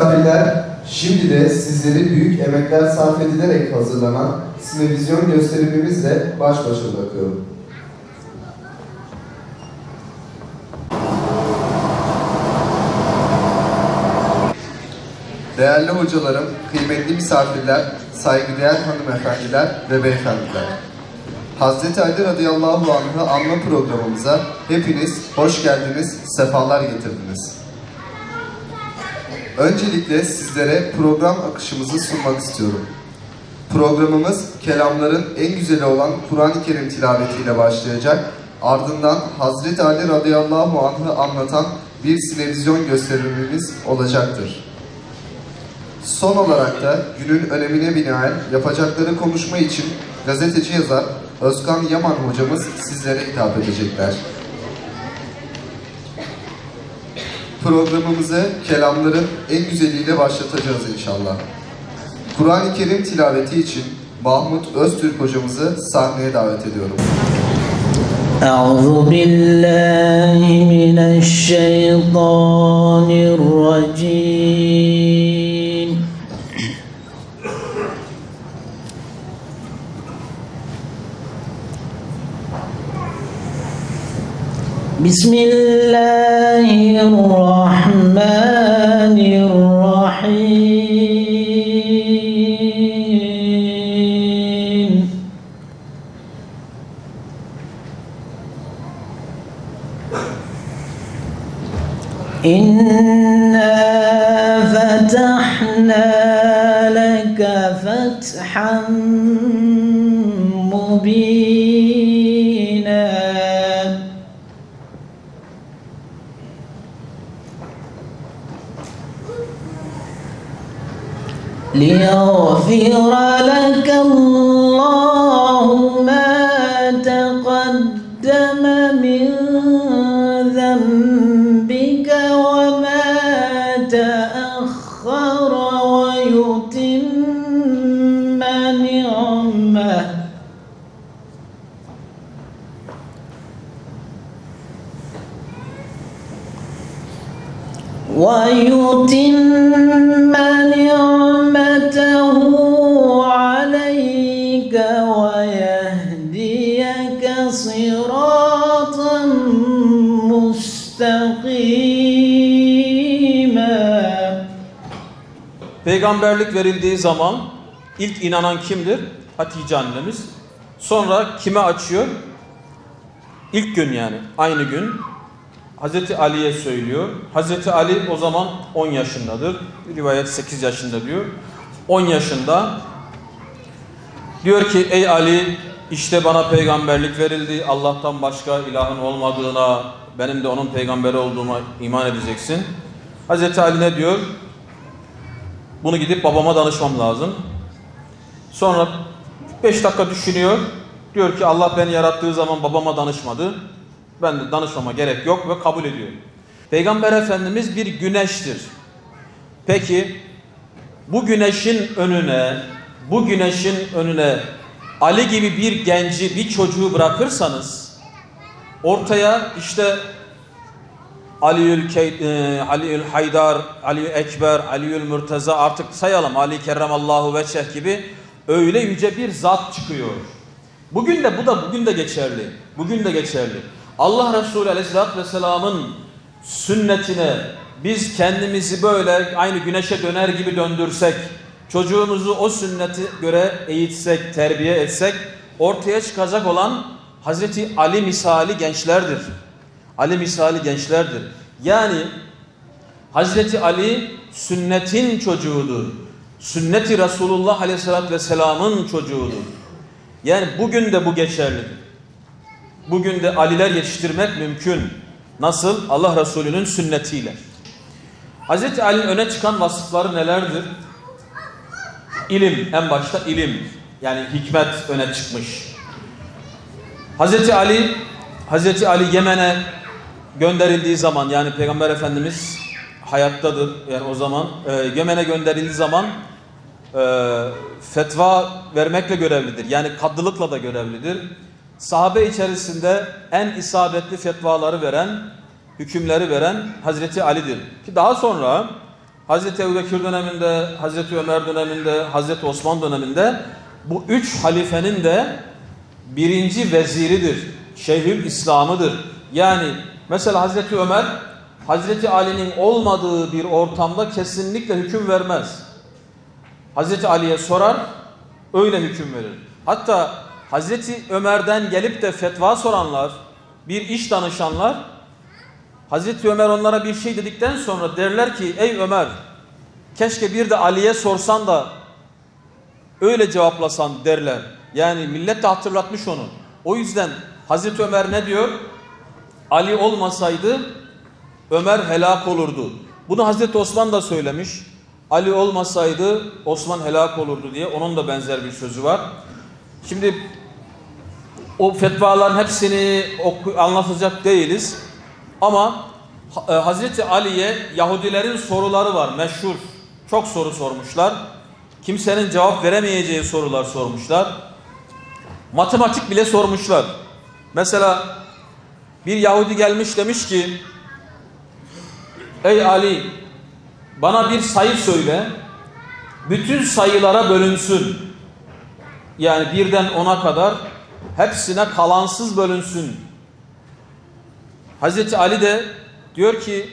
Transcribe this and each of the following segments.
Misafirler, şimdi de sizleri büyük emekler sarf edilerek hazırlanan sinevizyon gösterimimizle baş başa bırakıyorum. Değerli hocalarım, kıymetli misafirler, saygıdeğer hanımefendiler ve beyefendiler. Hazreti Ali radıyallahu anh'ı anma programımıza hepiniz hoş geldiniz, sefalar getirdiniz. Öncelikle sizlere program akışımızı sunmak istiyorum. Programımız kelamların en güzeli olan Kur'an-ı Kerim tilavetiyle başlayacak. Ardından Hazreti Ali radıyallahu anh'ı anlatan bir sinevizyon gösterimimiz olacaktır. Son olarak da günün önemine binaen yapacakları konuşma için gazeteci yazar Özkan Yaman hocamız sizlere hitap edecekler. Programımızı kelamların en güzeliyle başlatacağız inşallah. Kur'an-ı Kerim tilaveti için Mahmut Öztürk hocamızı sahneye davet ediyorum. Euzu billahi mineşşeytanirracim. Bismillahirrahmanirrahim. İnna fetahna leke fethan mubina. ليغفر لك الله ما تقدم من ذنبك وما تأخر ويتم نعمته عليك ويهديك صراطا مستقيما. Peygamberlik verildiği zaman ilk inanan kimdir? Hatice annemiz. Sonra kime açıyor? İlk gün, yani aynı gün Hazreti Ali'ye söylüyor. Hazreti Ali o zaman 10 yaşındadır. Rivayet 8 yaşında diyor. 10 yaşında. Diyor ki ey Ali, işte bana peygamberlik verildi. Allah'tan başka ilahın olmadığına, benim de onun peygamberi olduğuma iman edeceksin. Hazreti Ali ne diyor? Bunu gidip babama danışmam lazım. Sonra 5 dakika düşünüyor. Diyor ki Allah beni yarattığı zaman babama danışmadı. Ben de danışmama gerek yok ve kabul ediyor. Peygamber Efendimiz bir güneştir. Peki bu güneşin önüne Ali gibi bir genci, bir çocuğu bırakırsanız ortaya işte Aliül Haydar, Aliül Ekber, Aliül Mürteza, artık sayalım, Ali Kerremallahu Veçeh gibi öyle yüce bir zat çıkıyor. Bugün de geçerli. Bugün de geçerli. Allah Resulü Aleyhisselatü Vesselam'ın sünnetine biz kendimizi böyle aynı güneşe döner gibi döndürsek, çocuğumuzu o sünneti göre eğitsek, terbiye etsek, ortaya çıkacak olan Hazreti Ali misali gençlerdir. Ali misali gençlerdir. Yani Hazreti Ali sünnetin çocuğudur. Sünneti Resulullah Aleyhisselatü Vesselam'ın çocuğudur. Yani bugün de bu geçerlidir. Bugün de Aliler yetiştirmek mümkün. Nasıl? Allah Resulü'nün sünnetiyle. Hazreti Ali'nin öne çıkan vasıfları nelerdir? İlim, en başta ilim. Yani hikmet öne çıkmış. Hazreti Ali Yemen'e gönderildiği zaman, yani Peygamber Efendimiz hayattadır. Yani o zaman Yemen'e gönderildiği zaman fetva vermekle görevlidir. Yani kadılıkla da görevlidir. Sahabe içerisinde en isabetli fetvaları veren, hükümleri veren Hazreti Ali'dir. Ki daha sonra Hazreti Ebubekir döneminde, Hazreti Ömer döneminde, Hazreti Osman döneminde bu üç halifenin de birinci veziridir. Şeyhül İslam'ıdır. Yani mesela Hazreti Ömer, Hazreti Ali'nin olmadığı bir ortamda kesinlikle hüküm vermez. Hazreti Ali'ye sorar, öyle hüküm verir. Hatta Hazreti Ömer'den gelip de fetva soranlar, bir iş danışanlar, Hazreti Ömer onlara bir şey dedikten sonra derler ki, ey Ömer, keşke bir de Ali'ye sorsan da öyle cevaplasan derler. Yani millet de hatırlatmış onu. O yüzden Hazreti Ömer ne diyor? Ali olmasaydı Ömer helak olurdu. Bunu Hazreti Osman da söylemiş. Ali olmasaydı Osman helak olurdu diye. Onun da benzer bir sözü var. Şimdi o fetvaların hepsini anlatacak değiliz. Ama Hazreti Ali'ye Yahudilerin soruları var, meşhur. Çok soru sormuşlar. Kimsenin cevap veremeyeceği sorular sormuşlar. Matematik bile sormuşlar. Mesela bir Yahudi gelmiş demiş ki, ey Ali, bana bir sayı söyle, bütün sayılara bölünsün. Yani 1'den 10'a kadar hepsine kalansız bölünsün. Hazreti Ali de diyor ki,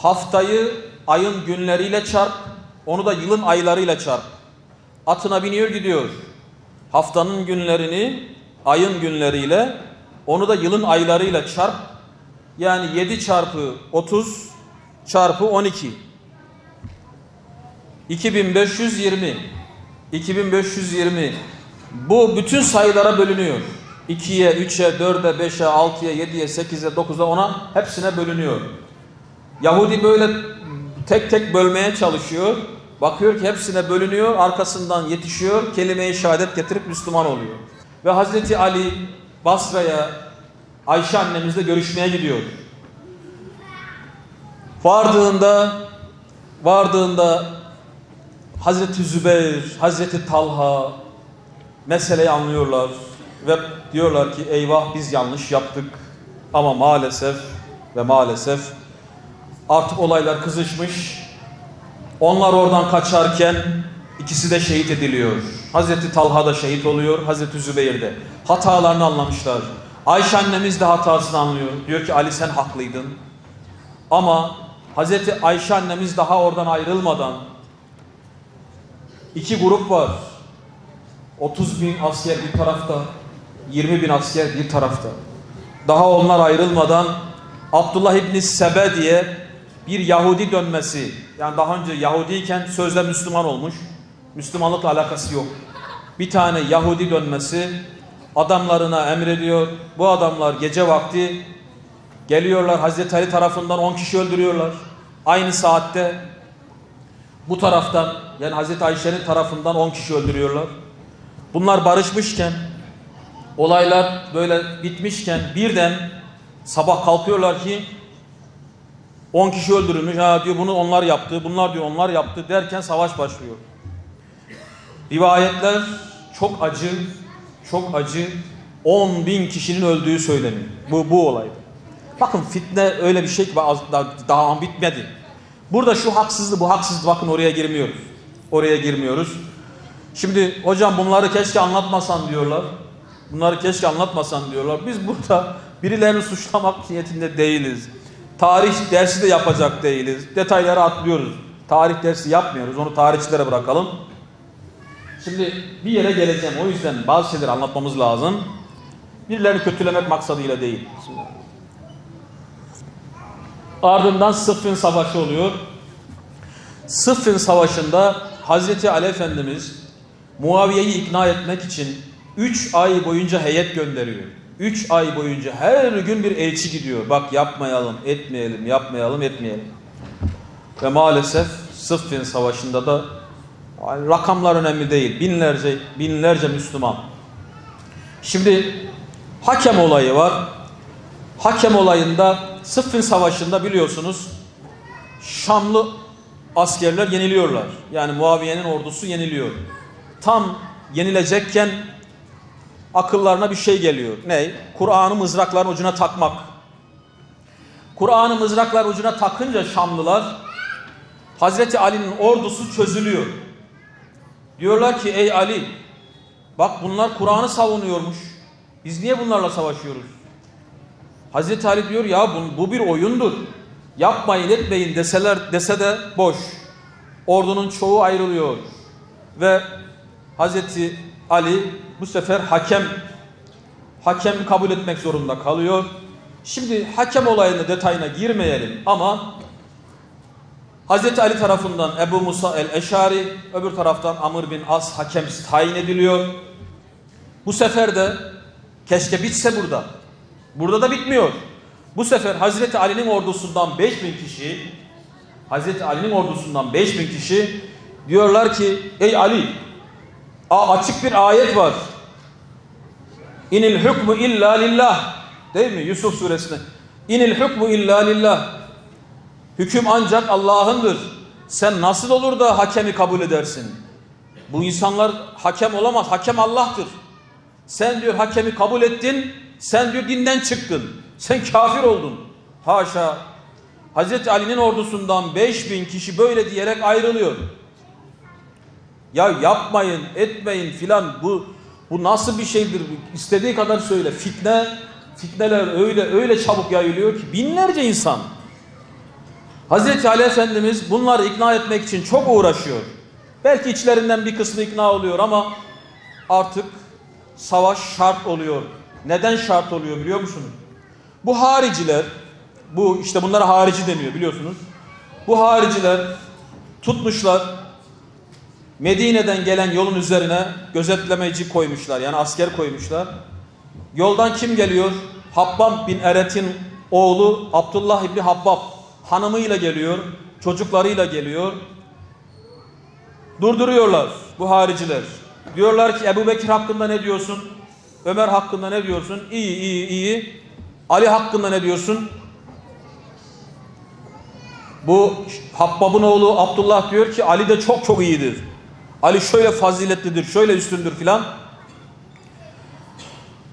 haftayı ayın günleriyle çarp, onu da yılın aylarıyla çarp. Atına biniyor gidiyor. Haftanın günlerini ayın günleriyle, onu da yılın aylarıyla çarp. Yani 7 çarpı 30 çarpı 12. 2520. 2520. Bu bütün sayılara bölünüyor. 2'ye, 3'e, 4'e, 5'e, 6'ya, 7'ye, 8'e, 9'a, 10'a hepsine bölünüyor. Yahudi böyle tek tek bölmeye çalışıyor. Bakıyor ki hepsine bölünüyor. Arkasından yetişiyor. Kelime-i şehadet getirip Müslüman oluyor. Ve Hazreti Ali Basra'ya Ayşe annemizle görüşmeye gidiyor. Vardığında Hazreti Zübeyir, Hazreti Talha meseleyi anlıyorlar ve diyorlar ki eyvah biz yanlış yaptık ama maalesef artık olaylar kızışmış. Onlar oradan kaçarken ikisi de şehit ediliyor. Hazreti Talha da şehit oluyor, Hazreti Zübeyir de. Hatalarını anlamışlar. Ayşe annemiz de hatasını anlıyor. Diyor ki Ali sen haklıydın. Ama Hazreti Ayşe annemiz daha oradan ayrılmadan, iki grup var. 30.000 asker bir tarafta, 20.000 asker bir tarafta. Daha onlar ayrılmadan Abdullah İbni Sebe diye bir Yahudi dönmesi, yani daha önce Yahudiyken sözle Müslüman olmuş, Müslümanlıkla alakası yok. Bir tane Yahudi dönmesi adamlarına emrediyor. Bu adamlar gece vakti geliyorlar, Hazreti Ali tarafından 10 kişi öldürüyorlar. Aynı saatte bu taraftan, yani Hazreti Ayşe'nin tarafından 10 kişi öldürüyorlar. Bunlar barışmışken, olaylar böyle bitmişken birden sabah kalkıyorlar ki 10 kişi öldürülmüş. Ha diyor bunu onlar yaptı, bunlar diyor onlar yaptı derken savaş başlıyor. Rivayetler çok acı 10.000 kişinin öldüğü söyleniyor. Bu olayda. Bakın fitne öyle bir şey ki daha bitmedi. Burada şu haksızlık, bu haksızlık, bakın oraya girmiyoruz. Şimdi hocam bunları keşke anlatmasan diyorlar. Biz burada birilerini suçlamak niyetinde değiliz. Tarih dersi de yapacak değiliz. Detayları atlıyoruz. Tarih dersi yapmıyoruz. Onu tarihçilere bırakalım. Şimdi bir yere geleceğim. O yüzden bazı şeyleri anlatmamız lazım. Birilerini kötülemek maksadıyla değil. Ardından Sıffin Savaşı oluyor. Sıffin Savaşı'nda Hazreti Ali Efendimiz Muaviye'yi ikna etmek için 3 ay boyunca heyet gönderiyor. 3 ay boyunca her gün bir elçi gidiyor. Bak yapmayalım, etmeyelim. Ve maalesef Sıffin Savaşı'nda da rakamlar önemli değil. Binlerce Müslüman. Şimdi Hakem olayı var. Hakem olayında Sıffin Savaşı'nda biliyorsunuz Şamlı askerler yeniliyorlar. Yani Muaviye'nin ordusu yeniliyor. Tam yenilecekken akıllarına bir şey geliyor. Ne? Kur'an'ı mızrakların ucuna takmak. Kur'an'ı mızrakların ucuna takınca Şamlılar Hazreti Ali'nin ordusu çözülüyor. Diyorlar ki ey Ali, bak bunlar Kur'an'ı savunuyormuş. Biz niye bunlarla savaşıyoruz? Hazreti Ali diyor ya bu bir oyundur. Yapmayın etmeyin dese de boş. Ordunun çoğu ayrılıyor. Ve Hazreti Ali bu sefer hakem kabul etmek zorunda kalıyor. Şimdi hakem olayının detayına girmeyelim ama Hazreti Ali tarafından Ebu Musa el-Eşari, öbür taraftan Amr bin As hakem tayin ediliyor. Bu sefer de keşke bitse burada. Burada da bitmiyor. Bu sefer Hazreti Ali'nin ordusundan 5000 kişi diyorlar ki ey Ali, açık bir ayet var. İnil hükmü illa lillah. Değil mi? Yusuf suresinde. İnil hükmü illa lillah. Hüküm ancak Allah'ındır. Sen nasıl olur da hakemi kabul edersin? Bu insanlar hakem olamaz. Hakem Allah'tır. Sen diyor hakemi kabul ettin. Sen diyor dinden çıktın. Sen kafir oldun. Haşa. Hazreti Ali'nin ordusundan 5000 kişi böyle diyerek ayrılıyor. Ya yapmayın, etmeyin filan, bu nasıl bir şeydir? İstediği kadar söyle. Fitneler öyle çabuk yayılıyor ki binlerce insan. Hazreti Ali Efendimiz bunları ikna etmek için çok uğraşıyor. Belki içlerinden bir kısmı ikna oluyor ama artık savaş şart oluyor. Neden şart oluyor biliyor musunuz? Bu hariciler, işte bunlara harici deniyor biliyorsunuz. Bu hariciler tutmuşlar, Medine'den gelen yolun üzerine gözetlemeci koymuşlar. Yani asker koymuşlar. Yoldan kim geliyor? Habbab bin Eret'in oğlu Abdullah İbni Habbab hanımıyla geliyor, çocuklarıyla geliyor. Durduruyorlar bu hariciler. Diyorlar ki Ebu Bekir hakkında ne diyorsun? Ömer hakkında ne diyorsun? İyi. Ali hakkında ne diyorsun? Bu Habbab'ın oğlu Abdullah diyor ki Ali de çok iyidir. Ali şöyle faziletlidir, şöyle üstündür filan.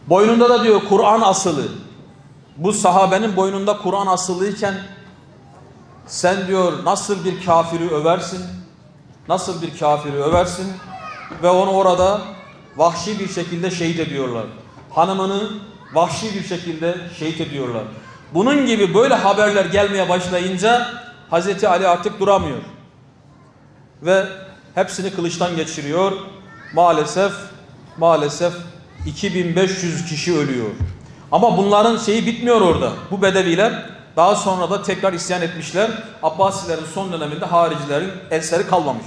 Boynunda da diyor Kur'an asılı. Bu sahabenin boynunda Kur'an asılıyken sen diyor nasıl bir kafiri översin ve onu orada vahşi bir şekilde şehit ediyorlar. Hanımını vahşi bir şekilde şehit ediyorlar. Bunun gibi böyle haberler gelmeye başlayınca Hazreti Ali artık duramıyor. Ve hepsini kılıçtan geçiriyor. Maalesef 2500 kişi ölüyor. Ama bunların şeyi bitmiyor orada. Bu Bedeviler daha sonra da tekrar isyan etmişler. Abbasilerin son döneminde haricilerin eseri kalmamış.